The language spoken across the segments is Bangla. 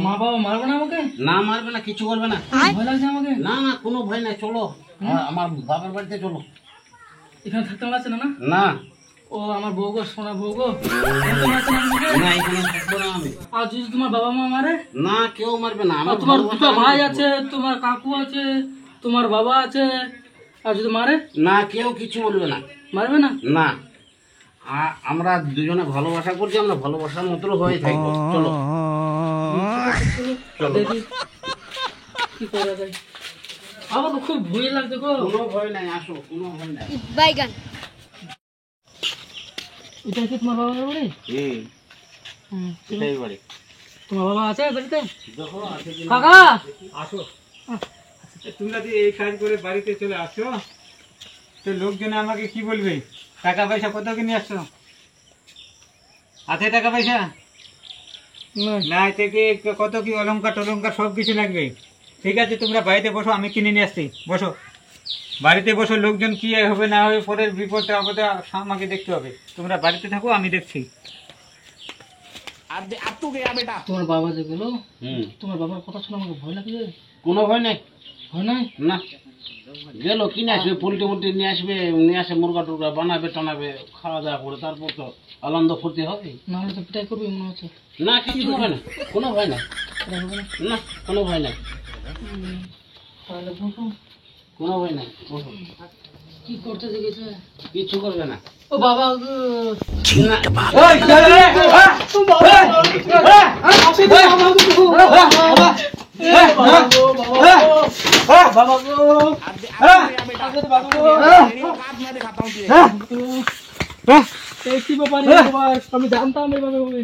মা বাবা মারবে না আমাকে? না মারবে না, কিছু করবে না। ভয় লাগছে আমাকে? না না, কোনো ভয় নাই, চলো আমার বাবার বাড়িতে চলো। এখানে থাকতে পারছে না? না না ও আমার বউ গো, সোনা বউ গো। না, এখানে থাকবো না আমি। আর যদি তোমার বাবা মা মারে? না, কেউ মারবে না। আর তোমার দুটো ভাই আছে, তোমার কাকু আছে, তোমার বাবা আছে, আর যদি মারে? না, কেউ কিছু বলবে না। মারবে না? না, আমরা দুজনে ভালোবাসা করছি, আমরা ভালোবাসার মতো হয়ে থাকবো। চলো দেখি কি করা যায়। আমার তো খুব ভয় লাগছে গো। কোনো ভয় নাই, আসো, কোনো ভয় নাই। বাইগান এটা কি তোমার বাবার বাড়ি? এটাই বাড়ি। তোমার বাবা আছে বাড়িতে? দেখো আছে কি না। কাকা আসো, তোমরা যে এই কাজ করে বাড়িতে চলে আসছো, তো লোকজনে আমাকে কি বলবে? টাকা পয়সা কত কি নিয়ে আসছো? আছে টাকা পয়সা? না, থেকে কত কি অলংকার টলংকার সব কিছু লাগবে। ঠিক আছে, তোমরা বাড়িতে বসো, আমি কিনে নিয়ে আসছি। বসো, বাড়িতে বসো। লোকজন কি হবে না হবে, পরের বিপদে আপদে আমাকে দেখতে হবে। তোমরা বাড়িতে থাকো, আমি দেখছি। তোমার বাবা যে গেল, তোমার বাবার কথা শুনে আমাকে ভয় লাগছে। কোনো ভয় নাই। ভয় নাই? না, গেল কিনে আসবে, পোল্ট্রি মোল্ট্রি নিয়ে আসবে, নিয়ে আসে মুরগা টুরগা বানাবে টানাবে, খাওয়া দাওয়া করে তারপর তো আনন্দ ফুর্তি হবে। নাহলে তো পিটাই করবে মনে হচ্ছে। না, কিছু হবে না, কোনো ভয় নাই। না, কোনো ভয় নাই, তাহলে বসো। কোনো ভয় নাই, বসো। কি করতে দেখেছে? কিছু করবে না। ও বাবা গো। কি ব্যাপার আমি জানতাম এভাবে হবে।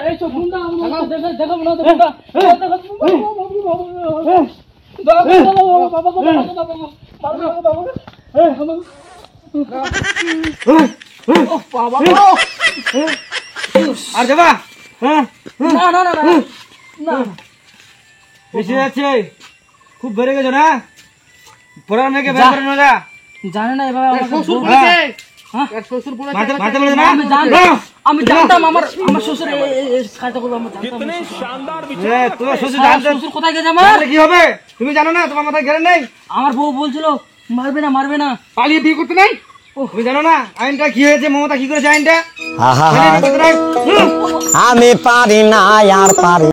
এইসব ফোনটা দেখাবো না, আর যাবা? না না না না, বেশি যাচ্ছে, খুব বেড়ে গেছো না? পড়ার মেয়েকে বের করে না। জানে না এভাবে আমার শ্বশুর আমি জানতাম আমার শ্বশুর কাজটা করবো। আমার তোমার শ্বশুর জানতো? শ্বশুর কোথায় গেছে আমার? কি হবে তুমি জানো না? তোমার মাথায় ঘেরে নেই? আমার বউ বলছিল মারবে না মারবে না, পালিয়ে বিয়ে করতে নাই? তুমি জানো না আইনটা কি হয়েছে? মমতা কি করেছে আইনটা? আমি পারি না আর পারি